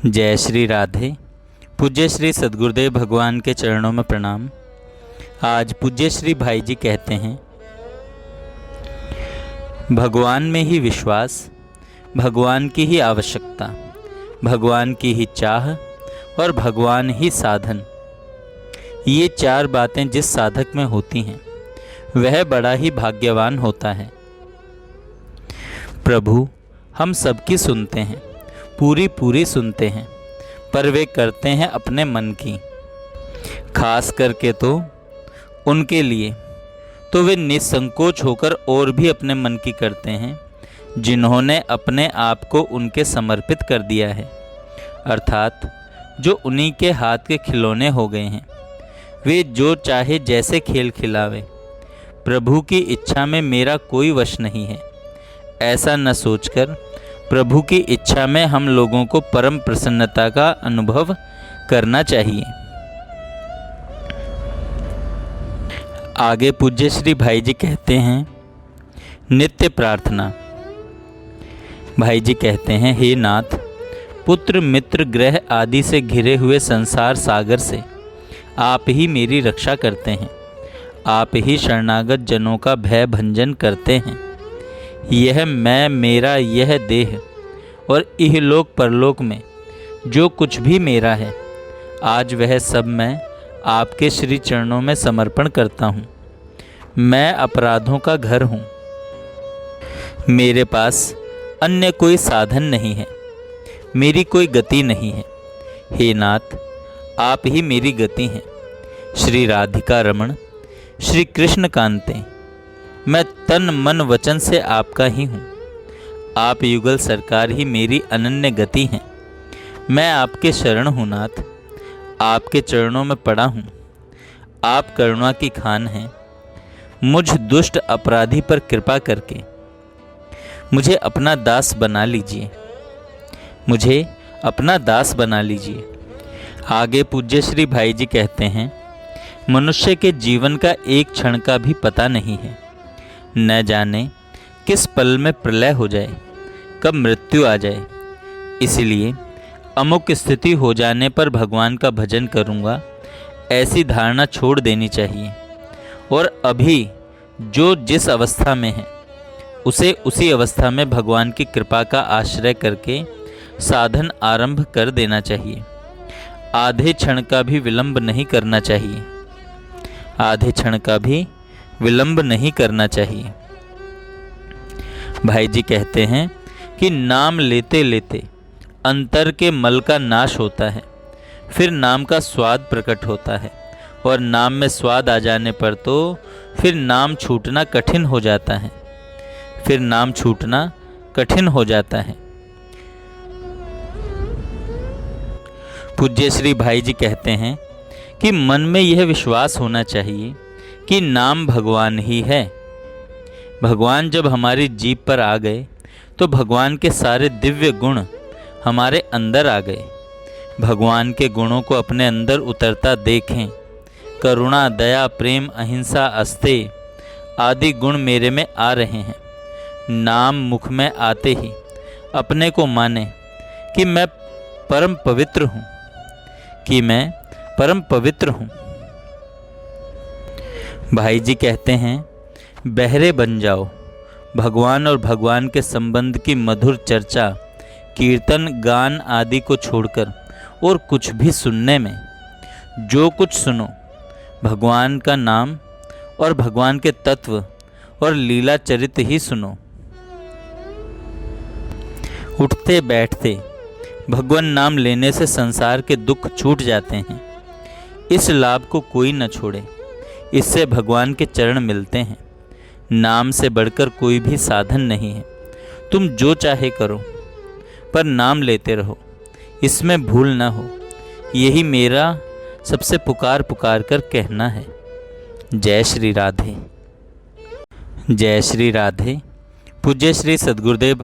जय श्री राधे। पूज्य श्री सद्गुरुदेव भगवान के चरणों में प्रणाम। आज पूज्य श्री भाई जी कहते हैं, भगवान में ही विश्वास, भगवान की ही आवश्यकता, भगवान की ही चाह और भगवान ही साधन। ये चार बातें जिस साधक में होती हैं वह बड़ा ही भाग्यवान होता है। प्रभु हम सबकी सुनते हैं, पूरी सुनते हैं, पर वे करते हैं अपने मन की। खास करके तो उनके लिए तो वे निसंकोच होकर और भी अपने मन की करते हैं जिन्होंने अपने आप को उनके समर्पित कर दिया है, अर्थात जो उन्हीं के हाथ के खिलौने हो गए हैं। वे जो चाहे जैसे खेल खिलावे, प्रभु की इच्छा में मेरा कोई वश नहीं है, ऐसा न सोचकर प्रभु की इच्छा में हम लोगों को परम प्रसन्नता का अनुभव करना चाहिए। आगे पूज्य श्री भाई जी कहते हैं, नित्य प्रार्थना। भाई जी कहते हैं, हे नाथ, पुत्र मित्र ग्रह आदि से घिरे हुए संसार सागर से आप ही मेरी रक्षा करते हैं। आप ही शरणागत जनों का भय भंजन करते हैं। यह मैं, मेरा यह देह और इहलोक परलोक में जो कुछ भी मेरा है, आज वह सब मैं आपके श्री चरणों में समर्पण करता हूँ। मैं अपराधों का घर हूँ, मेरे पास अन्य कोई साधन नहीं है, मेरी कोई गति नहीं है। हे नाथ, आप ही मेरी गति हैं। श्री राधिका रमण, श्री कृष्ण कांते, मैं तन मन वचन से आपका ही हूँ। आप युगल सरकार ही मेरी अनन्य गति हैं। मैं आपके शरण हूँ नाथ, आपके चरणों में पड़ा हूँ। आप करुणा की खान हैं। मुझ दुष्ट अपराधी पर कृपा करके मुझे अपना दास बना लीजिए, मुझे अपना दास बना लीजिए। आगे पूज्य श्री भाई जी कहते हैं, मनुष्य के जीवन का एक क्षण का भी पता नहीं है। न जाने किस पल में प्रलय हो जाए, कब मृत्यु आ जाए। इसलिए अमुक स्थिति हो जाने पर भगवान का भजन करूँगा, ऐसी धारणा छोड़ देनी चाहिए और अभी जो जिस अवस्था में है उसे उसी अवस्था में भगवान की कृपा का आश्रय करके साधन आरंभ कर देना चाहिए। आधे क्षण का भी विलंब नहीं करना चाहिए, आधे क्षण का भी विलंब नहीं करना चाहिए। भाई जी कहते हैं कि नाम लेते लेते अंतर के मल का नाश होता है, फिर नाम का स्वाद प्रकट होता है और नाम में स्वाद आ जाने पर तो फिर नाम छूटना कठिन हो जाता है, फिर नाम छूटना कठिन हो जाता है। पूज्य श्री भाई जी कहते हैं कि मन में यह विश्वास होना चाहिए कि नाम भगवान ही है। भगवान जब हमारी जीभ पर आ गए तो भगवान के सारे दिव्य गुण हमारे अंदर आ गए। भगवान के गुणों को अपने अंदर उतरता देखें। करुणा, दया, प्रेम, अहिंसा, अस्तेय आदि गुण मेरे में आ रहे हैं। नाम मुख में आते ही अपने को माने कि मैं परम पवित्र हूँ, कि मैं परम पवित्र हूँ। भाई जी कहते हैं, बहरे बन जाओ। भगवान और भगवान के संबंध की मधुर चर्चा, कीर्तन, गान आदि को छोड़कर और कुछ भी सुनने में, जो कुछ सुनो भगवान का नाम और भगवान के तत्व और लीला चरित्र ही सुनो। उठते बैठते भगवान नाम लेने से संसार के दुख छूट जाते हैं। इस लाभ को कोई न छोड़े, इससे भगवान के चरण मिलते हैं। नाम से बढ़कर कोई भी साधन नहीं है। तुम जो चाहे करो, पर नाम लेते रहो, इसमें भूल ना हो। यही मेरा सबसे पुकार कर कहना है। जय श्री राधे। जय श्री राधे। पूज्य श्री सद्गुरुदेव